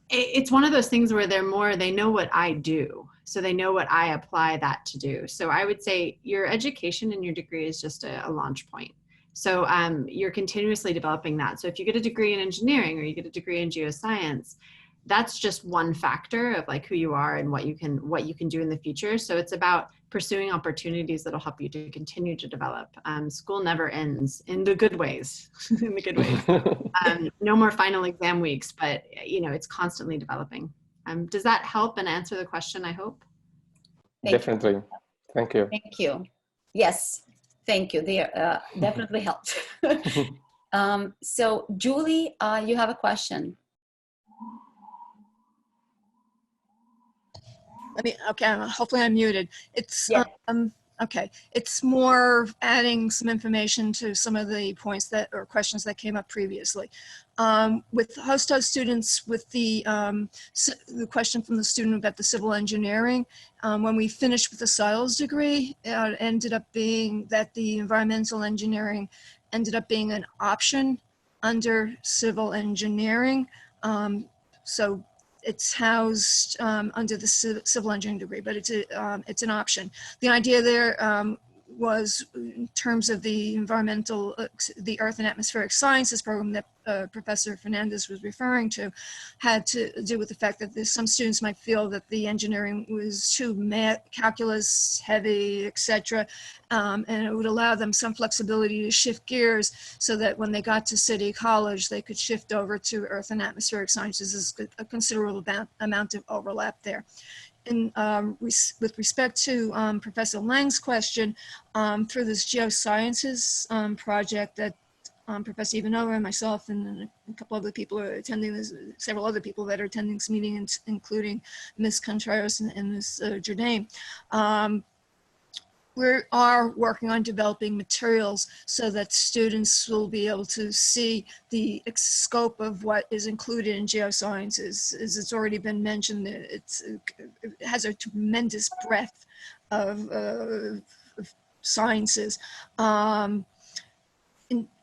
it's one of those things where they know what I do. so they know what I apply that to do. So I would say your education and your degree is just a launch point. So you're continuously developing that. So if you get a degree in engineering or you get a degree in geoscience, that's just one factor of like who you are and what you can do in the future. So it's about pursuing opportunities that'll help you to continue to develop. School never ends in the good ways, in the good ways. No more final exam weeks, but you know, it's constantly developing. Does that help and answer the question, I hope? Definitely. Thank you. Thank you. Yes, thank you. They definitely helped. So Julie, you have a question. Okay, hopefully I'm muted. It's, yeah. Okay, it's more adding some information to some of the points that, or questions that came up previously. With Hostos students, with the question from the student about the civil engineering, when we finished with the soils degree, it ended up being that the environmental engineering ended up being an option under civil engineering. So it's housed under the civil engineering degree, but it's an option. The idea there was in terms of the environmental, the Earth and Atmospheric Sciences program that Professor Franzese was referring to, had to do with the fact that some students might feel that the engineering was too calculus heavy, etc. And it would allow them some flexibility to shift gears so that when they got to City College, they could shift over to Earth and Atmospheric Sciences. There's a considerable amount of overlap there. And with respect to Professor Lang's question, through this Geosciences project that Professor Ivanova and myself and a couple other people are attending this, several other people that are attending this meeting, including Ms. Contreras and Ms. Jourdain. We are working on developing materials so that students will be able to see the scope of what is included in geosciences. As it's already been mentioned, it has a tremendous breadth of sciences.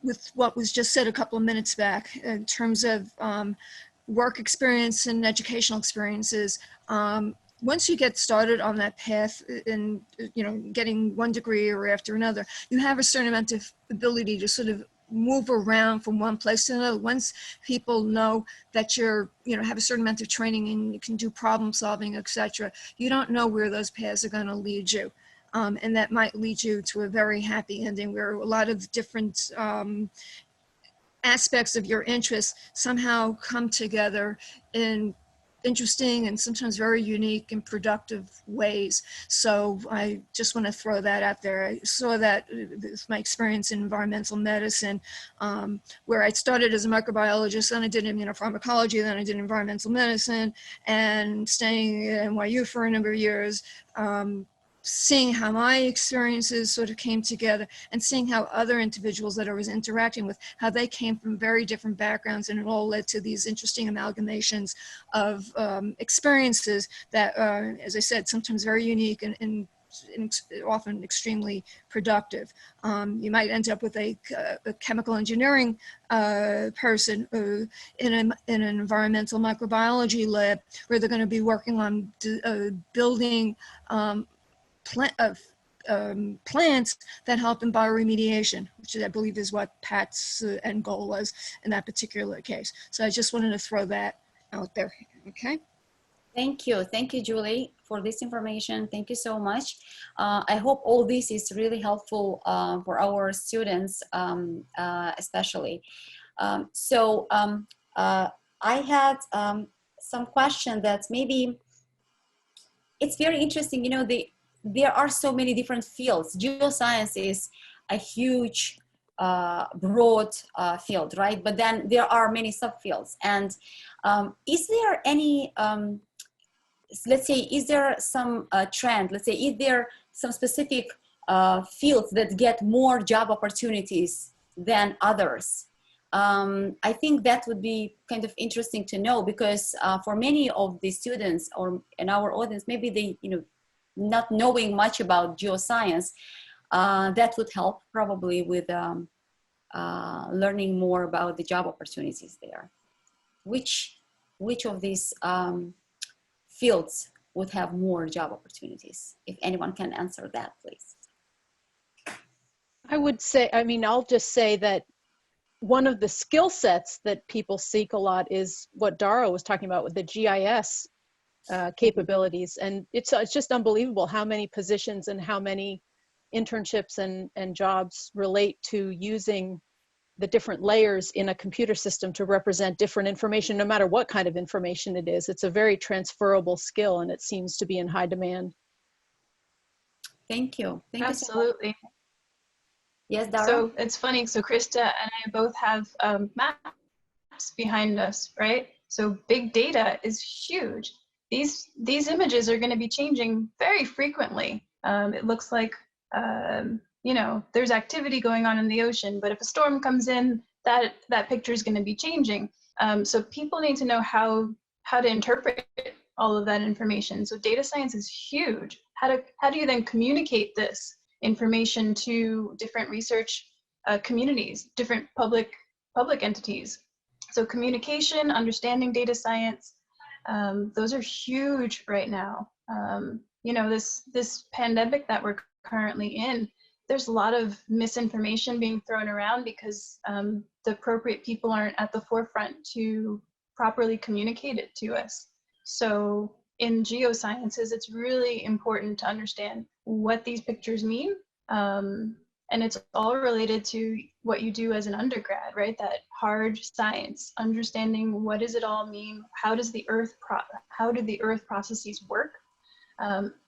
With what was just said a couple of minutes back in terms of work experience and educational experiences, once you get started on that path and, you know, getting one degree or after another, you have a certain amount of ability to sort of move around from one place to another. Once people know that you're, you know, have a certain amount of training and you can do problem solving, etc., you don't know where those paths are going to lead you. And that might lead you to a very happy ending where a lot of different aspects of your interests somehow come together in interesting and sometimes very unique and productive ways. So I just want to throw that out there. I saw that with my experience in environmental medicine, where I started as a microbiologist, then I did immunopharmacology, then I did environmental medicine, and staying at NYU for a number of years, seeing how my experiences sort of came together and seeing how other individuals that I was interacting with, how they came from very different backgrounds, and it all led to these interesting amalgamations of experiences that are, as I said, sometimes very unique and often extremely productive. You might end up with a chemical engineering person in an environmental microbiology lab where they're going to be working on building plants that help in bioremediation, which I believe is what Pat's end goal was in that particular case. So I just wanted to throw that out there, okay? Thank you, Julie, for this information. Thank you so much. I hope all this is really helpful for our students, especially. I had some question that maybe it's very interesting, you know, there are so many different fields. Geoscience is a huge, broad field, right? But then there are many subfields. And is there any, let's say, is there some trend? Let's say, is there some specific fields that get more job opportunities than others? I think that would be kind of interesting to know, because for many of the students or in our audience, maybe they, you know, not knowing much about geoscience, that would help probably with learning more about the job opportunities there. Which of these fields would have more job opportunities? If anyone can answer that, please. I would say, I mean, I'll just say that one of the skill sets that people seek a lot is what Dara was talking about with the GIS capabilities. And it's just unbelievable how many positions and how many internships and jobs relate to using the different layers in a computer system to represent different information, no matter what kind of information it is. It's a very transferable skill, and it seems to be in high demand. Thank you. Thank Absolutely. you so much. Yes, Dara? So it's funny, so Christa and I both have maps behind us, right? So big data is huge. These images are going to be changing very frequently. It looks like, you know, there's activity going on in the ocean, but if a storm comes in, that picture is going to be changing. So people need to know how to interpret all of that information. So data science is huge. How do you then communicate this information to different research communities, different public entities? So communication, understanding data science, those are huge right now. You know, this pandemic that we're currently in, there's a lot of misinformation being thrown around because the appropriate people aren't at the forefront to properly communicate it to us. So in geosciences, it's really important to understand what these pictures mean. And it's all related to what you do as an undergrad, right? That hard science, understanding what does it all mean? How does the earth processes work?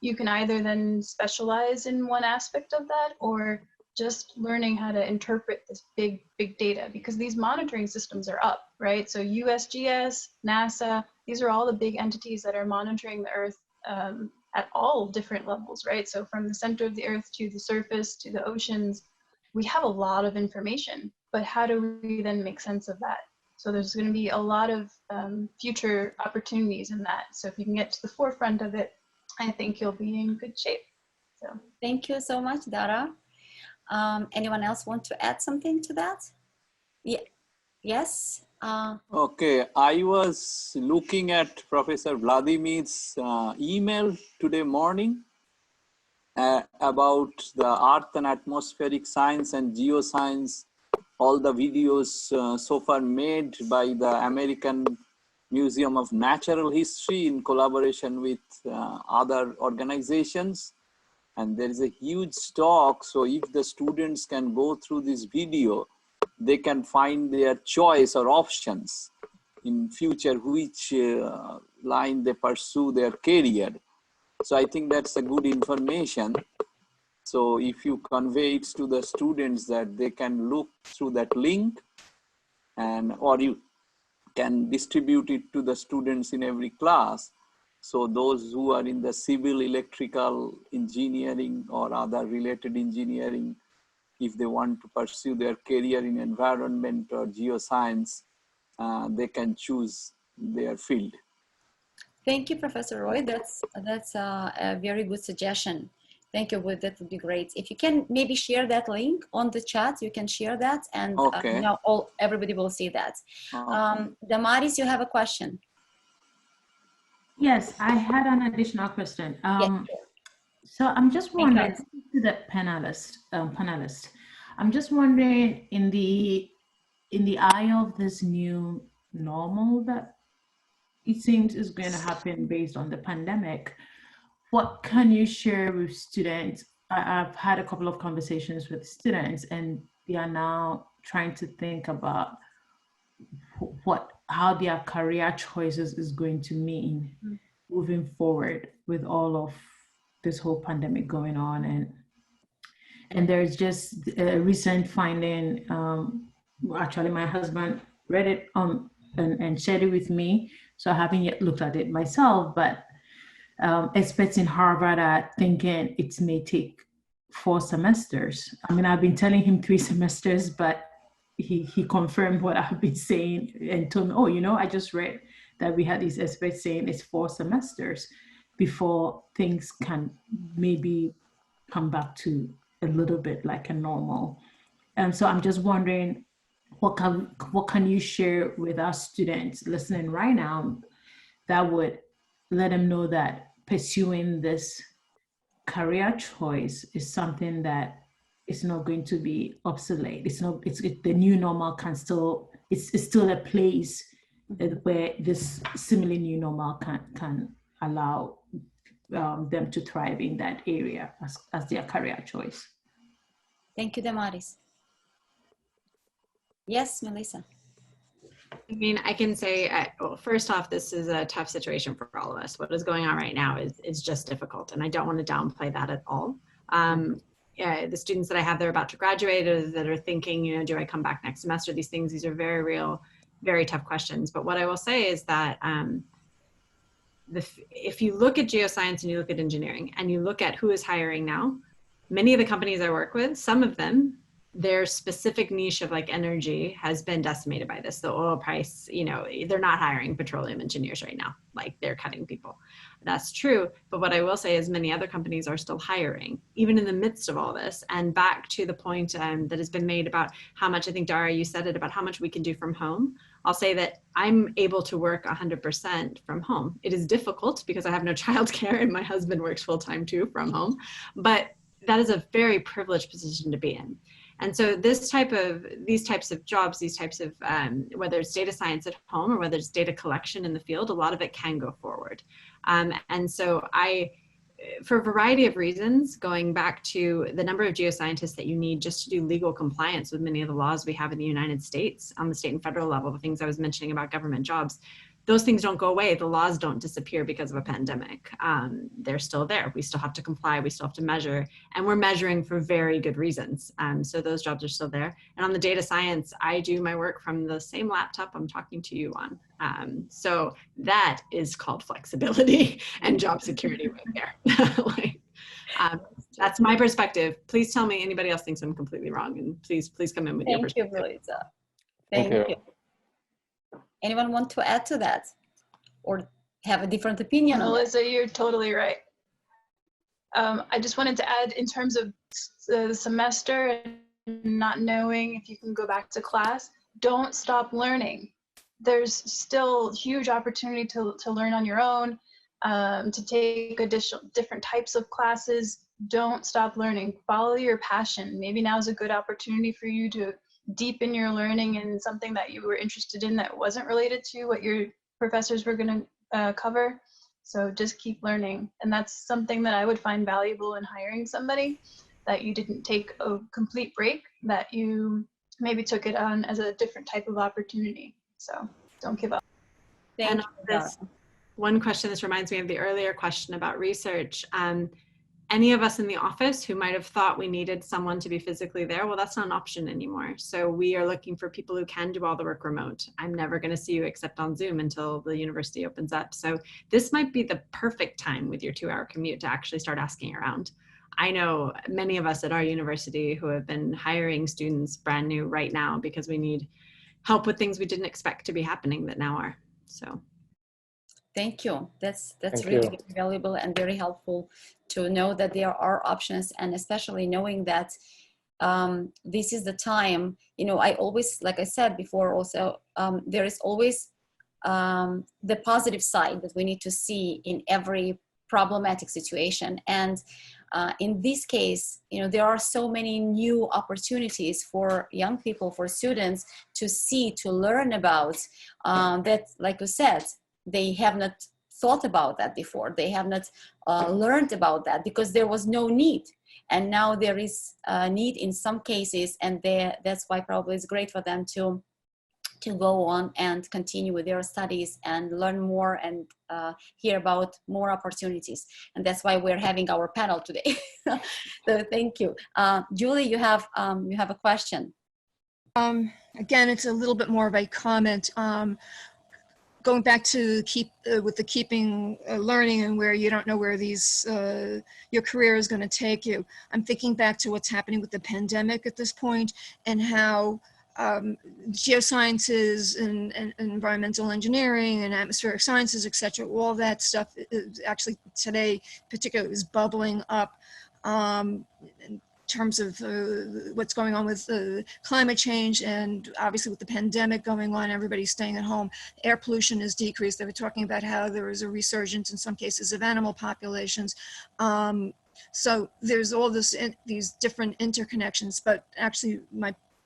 You can either then specialize in one aspect of that, or just learning how to interpret this big data, because these monitoring systems are up, right? So USGS, NASA, these are all the big entities that are monitoring the earth at all different levels, right? So from the center of the earth to the surface to the oceans, we have a lot of information, but how do we then make sense of that? So there's going to be a lot of future opportunities in that. So if you can get to the forefront of it, I think you'll be in good shape. So thank you so much, Dara. Anyone else want to add something to that? Yeah. Yes. Okay, I was looking at Professor Vladimir's email today morning about the Earth and Atmospheric Science and Geoscience, all the videos so far made by the American Museum of Natural History in collaboration with other organizations. And there is a huge stock, so if the students can go through this video, they can find their choice or options in future, which line they pursue their career. So I think that's a good information. So if you convey it to the students that they can look through that link, and or you can distribute it to the students in every class. So those who are in the civil, electrical engineering or other related engineering, if they want to pursue their career in environment or geoscience, they can choose their field. Thank you, Professor Roy. That's a very good suggestion. Thank you. That would be great. If you can maybe share that link on the chat, you can share that, and okay. now everybody will see that. Damaris, you have a question. Yes, I had an additional question. Yes. So I'm just wondering, to the panelist, I'm just wondering, in the eye of this new normal that it seems is going to happen based on the pandemic, what can you share with students? I've had a couple of conversations with students, and they are now trying to think about how their career choices is going to mean moving forward with all of this whole pandemic going on. And there's just a recent finding, actually my husband read it and shared it with me, so I haven't yet looked at it myself, but experts in Harvard are thinking it may take 4 semesters. I mean, I've been telling him 3 semesters, but he confirmed what I've been saying and told me, oh, you know, I just read that we had these experts saying it's 4 semesters before things can maybe come back to a little bit like a normal. And so I'm just wondering, what can you share with our students listening right now that would let them know that pursuing this career choice is something that is not going to be obsolete. The new normal can still, it's still a place where this similar new normal can allow them to thrive in that area as their career choice. Thank you, Damaris. Yes, Melissa. I mean, I can say, well, first off, this is a tough situation for all of us. What is going on right now is just difficult, and I don't want to downplay that at all. Yeah, the students that I have that are about to graduate or that are thinking, you know, do I come back next semester? These are very real, very tough questions. But what I will say is that if you look at geoscience and you look at engineering and you look at who is hiring now, many of the companies I work with, some of them, their specific niche of like energy has been decimated by this. The oil price, you know, they're not hiring petroleum engineers right now, like they're cutting people. That's true. But what I will say is many other companies are still hiring, even in the midst of all this. And back to the point that has been made about how much, I think Dara, you said it, about how much we can do from home. I'll say that I'm able to work 100% from home. It is difficult because I have no childcare and my husband works full time too from home, but that is a very privileged position to be in. And so these types of jobs, these types of, whether it's data science at home or whether it's data collection in the field, a lot of it can go forward. And so for a variety of reasons, going back to the number of geoscientists that you need just to do legal compliance with many of the laws we have in the United States on the state and federal level, the things I was mentioning about government jobs, those things don't go away. The laws don't disappear because of a pandemic. They're still there. We still have to comply. We still have to measure, and we're measuring for very good reasons. So those jobs are still there. And on the data science, I do my work from the same laptop I'm talking to you on. So that is called flexibility and job security right there. That's my perspective. Please tell me anybody else thinks I'm completely wrong, and please come in with your perspective. Thank you, Melissa. Thank you. Anyone want to add to that or have a different opinion on Melissa, you're totally right. I just wanted to add in terms of the semester and not knowing if you can go back to class, don't stop learning. There's still huge opportunity to learn on your own, to take different types of classes. Don't stop learning. Follow your passion. Maybe now is a good opportunity for you to deepen your learning in something that you were interested in that wasn't related to what your professors were going to cover. So just keep learning. And that's something that I would find valuable in hiring somebody, that you didn't take a complete break, that you maybe took it on as a different type of opportunity. So don't give up. And this one question, this reminds me of the earlier question about research. Any of us in the office who might have thought we needed someone to be physically there, well, that's not an option anymore. So we are looking for people who can do all the work remote. I'm never going to see you except on Zoom until the university opens up. So this might be the perfect time with your 2-hour commute to actually start asking around. I know many of us at our university who have been hiring students brand new right now because we need help with things we didn't expect to be happening that now are. So. Thank you. That's really valuable and very helpful to know that there are options, and especially knowing that this is the time, you know, I always, like I said before also, there is always the positive side that we need to see in every problematic situation. And in this case, you know, there are so many new opportunities for young people, for students to see, to learn about that, like you said, they have not thought about that before. They have not learned about that because there was no need. And now there is a need in some cases, and that's why probably it's great for them to go on and continue with their studies and learn more and hear about more opportunities. And that's why we're having our panel today. So thank you. Julie, you have a question. Again, it's a little bit more of a comment. Going back to with the keeping learning and where you don't know where your career is going to take you. I'm thinking back to what's happening with the pandemic at this point, and how geosciences and environmental engineering and atmospheric sciences, etc., all that stuff is actually today particularly is bubbling up. terms of what's going on with climate change, and obviously with the pandemic going on, everybody's staying at home. Air pollution has decreased. They were talking about how there was a resurgence in some cases of animal populations. So there's all these different interconnections, but actually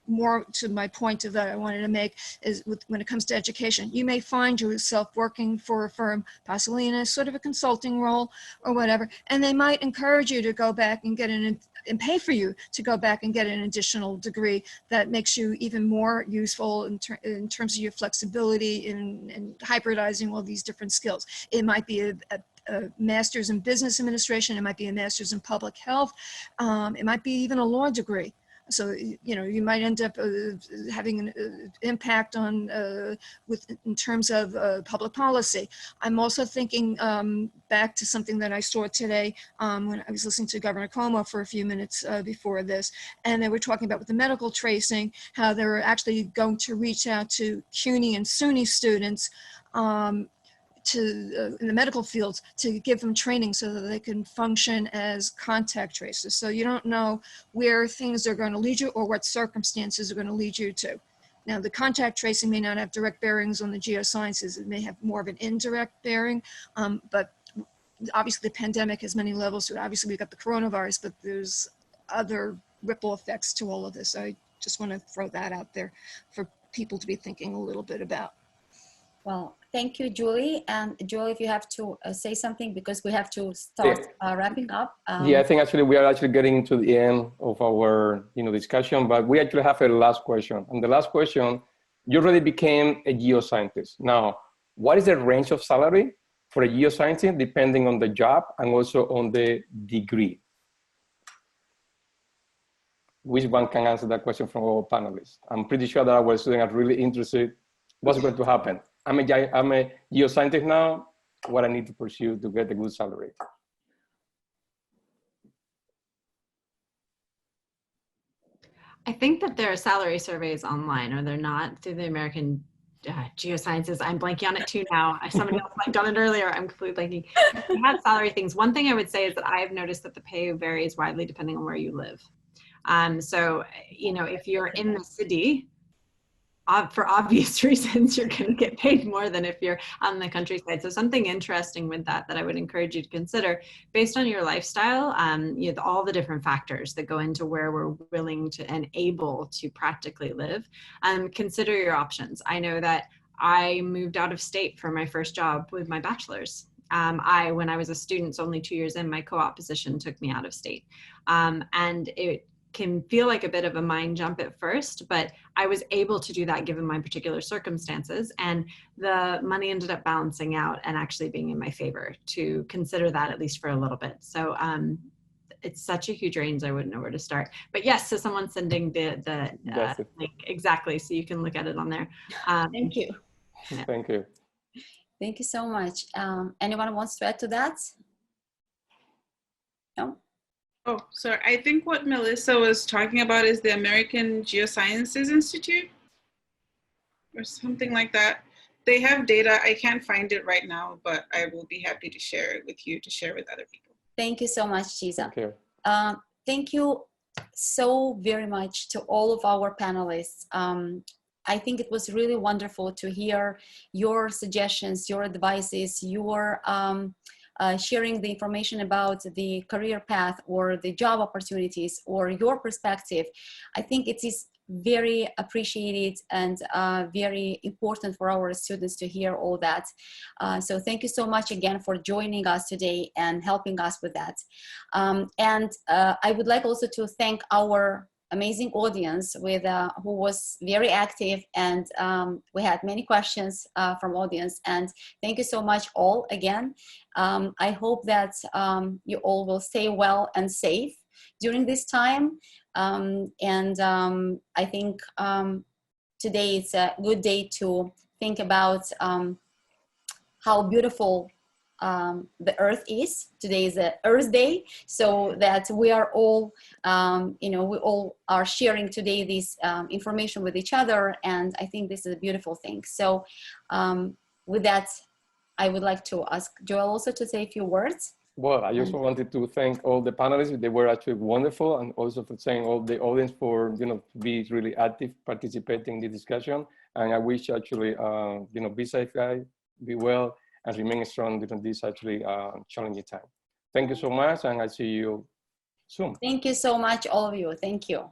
more to my point of that I wanted to make is when it comes to education, you may find yourself working for a firm, possibly in a sort of a consulting role or whatever, and they might encourage you to go back and get and pay for you to go back and get an additional degree that makes you even more useful in terms of your flexibility in hybridizing all these different skills. It might be a master's in business administration, it might be a master's in public health, it might be even a law degree. So, you know, you might end up having an impact on, in terms of public policy. I'm also thinking back to something that I saw today when I was listening to Governor Cuomo for a few minutes before this, and they were talking about with the medical tracing, how they were actually going to reach out to CUNY and SUNY students in the medical fields to give them training so that they can function as contact tracers. So you don't know where things are going to lead you or what circumstances are going to lead you to. Now, the contact tracing may not have direct bearings on the geosciences. It may have more of an indirect bearing, but obviously the pandemic has many levels to it. Obviously we've got the coronavirus, but there's other ripple effects to all of this. I just want to throw that out there for people to be thinking a little bit about. Well, thank you, Julie. And Joel, if you have to say something, because we have to start wrapping up. Yeah, I think actually we are actually getting to the end of our discussion, but we actually have a last question. And the last question, you already became a geoscientist. Now, what is the range of salary for a geoscientist depending on the job and also on the degree? Which one can answer that question from our panelists? I'm pretty sure that our students are really interested. What's going to happen? I'm a geoscientist now. What I need to pursue to get a good salary? I think that there are salary surveys online, or they're not, through the American Geosciences. I'm blanking on it too now. Somebody else might have done it earlier. I'm completely blanking. We have salary things. One thing I would say is that I have noticed that the pay varies widely depending on where you live. So, you know, if you're in the city, for obvious reasons, you're going to get paid more than if you're on the countryside. So something interesting with that I would encourage you to consider, based on your lifestyle, you know, all the different factors that go into where we're willing to and able to practically live, consider your options. I know that I moved out of state for my first job with my bachelor's. When I was a student, so only 2 years in, my co-op position took me out of state. And it can feel like a bit of a mind jump at first, but I was able to do that given my particular circumstances, and the money ended up balancing out and actually being in my favor to consider that, at least for a little bit. So it's such a huge range, I wouldn't know where to start. But yes, so someone's sending the link, exactly, so you can look at it on there. Thank you. Yeah. Thank you. Thank you so much. Anyone wants to add to that? No? Oh, sorry. I think what Melissa was talking about is the American Geosciences Institute or something like that. They have data. I can't find it right now, but I will be happy to share it with you, to share with other people. Thank you so much, Chiza. Thank you. Thank you so very much to all of our panelists. I think it was really wonderful to hear your suggestions, your advices, your sharing the information about the career path or the job opportunities or your perspective. I think it is very appreciated and very important for our students to hear all that. So thank you so much again for joining us today and helping us with that. And I would like also to thank our amazing audience who was very active, and we had many questions from audience, and thank you so much all again. I hope that you all will stay well and safe during this time, and I think today is a good day to think about how beautiful the earth is. Today is the Earth Day, so that we are all, we all are sharing today this information with each other, and I think this is a beautiful thing. So with that, I would like to ask Joel also to say a few words. Well, I also wanted to thank all the panelists. They were actually wonderful, and also for saying all the audience for, you know, to be really active, participating in the discussion. And I wish actually, you know, be safe, guys, be well, and remain strong during this actually challenging time. Thank you so much, and I see you soon. Thank you so much, all of you. Thank you.